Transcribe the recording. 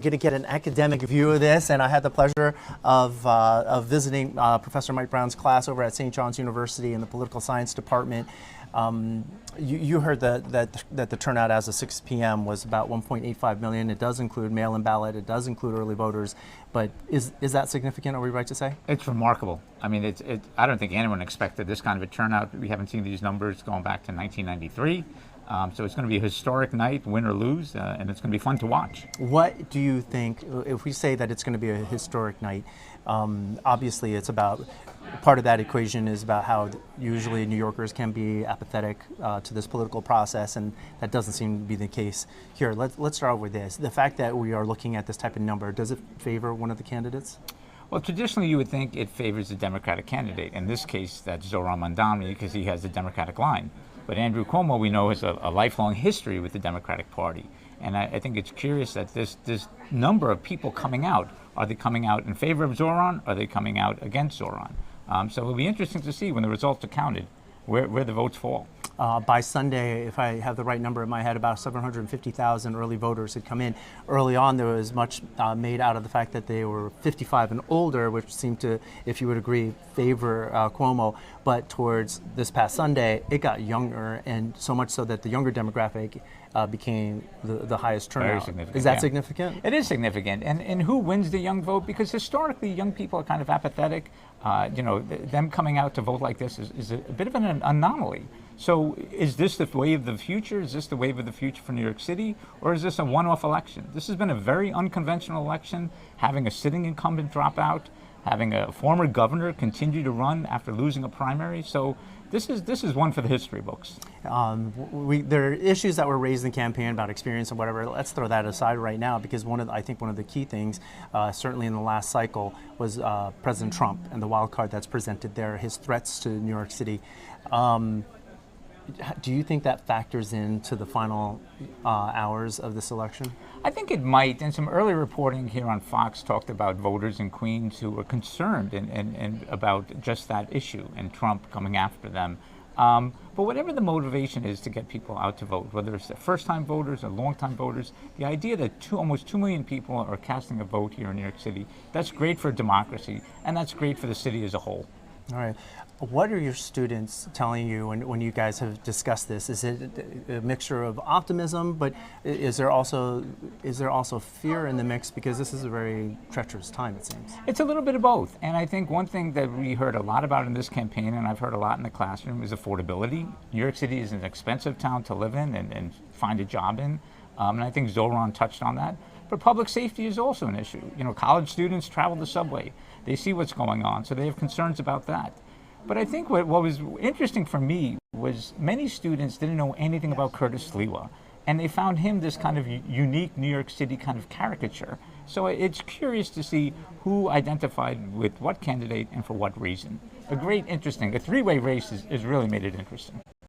Going to get an academic view of this, and I had the pleasure of visiting Professor Mike Browne's class over at St. John's University in the political science department. You heard that the turnout as of 6 p.m. was about 1.85 million. It does include mail-in ballot. It does include early voters. But is that significant? Are we right to say? It's remarkable. I mean, I don't think anyone expected this kind of a turnout. We haven't seen these numbers going back to 1993. So it's going to be a historic night, win or lose, and it's going to be fun to watch. What do you think, if we say that it's going to be a historic night, obviously it's about, part of that equation is about how usually New Yorkers can be apathetic to this political process, and that doesn't seem to be the case here. Let's start with this. The fact that we are looking at this type of number, does it favor one of the candidates? Well, traditionally you would think it favors the Democratic candidate. In this case, that's Zohran Mamdani, because he has the Democratic line. But Andrew Cuomo, we know, has a lifelong history with the Democratic Party. And I think it's curious that this number of people coming out, are they coming out in favor of Zohran? Are they coming out against Zohran? So it'll be interesting to see when the results are counted, where the votes fall. By Sunday, if I have the right number in my head, about 750,000 early voters had come in. Early on, there was much made out of the fact that they were 55 and older, which seemed to, if you would agree, favor Cuomo. But towards this past Sunday, it got younger, and so much so that the younger demographic became the highest turnout. Very significant. Is that significant? It is significant. And who wins the young vote? Because historically, young people are kind of apathetic. Them coming out to vote like this is a bit of an anomaly. So is this the wave of the future? Is this the wave of the future for New York City? Or is this a one-off election? This has been a very unconventional election, having a sitting incumbent drop out, having a former governor continue to run after losing a primary. So this is one for the history books. There are issues that were raised in the campaign about experience and whatever. Let's throw that aside right now, because I think one of the key things, certainly in the last cycle, was President Trump and the wild card that's presented there, his threats to New York City. Do you think that factors into the final hours of this election? I think it might, and some early reporting here on Fox talked about voters in Queens who were concerned and about just that issue and Trump coming after them. But whatever the motivation is to get people out to vote, whether it's first-time voters or long-time voters, the idea that almost 2 million people are casting a vote here in New York City, that's great for democracy, and that's great for the city as a whole. All right. What are your students telling you when you guys have discussed this? Is it a mixture of optimism, but is there also fear in the mix, because this is a very treacherous time, it seems? It's a little bit of both. And I think one thing that we heard a lot about in this campaign, and I've heard a lot in the classroom, is affordability. New York City is an expensive town to live in and find a job in. And I think Zohran touched on that. But public safety is also an issue. College students travel the subway. They see what's going on, so they have concerns about that. But I think what was interesting for me was many students didn't know anything about Curtis Sliwa, and they found him this kind of unique New York City kind of caricature. So it's curious to see who identified with what candidate and for what reason. A three-way race has really made it interesting.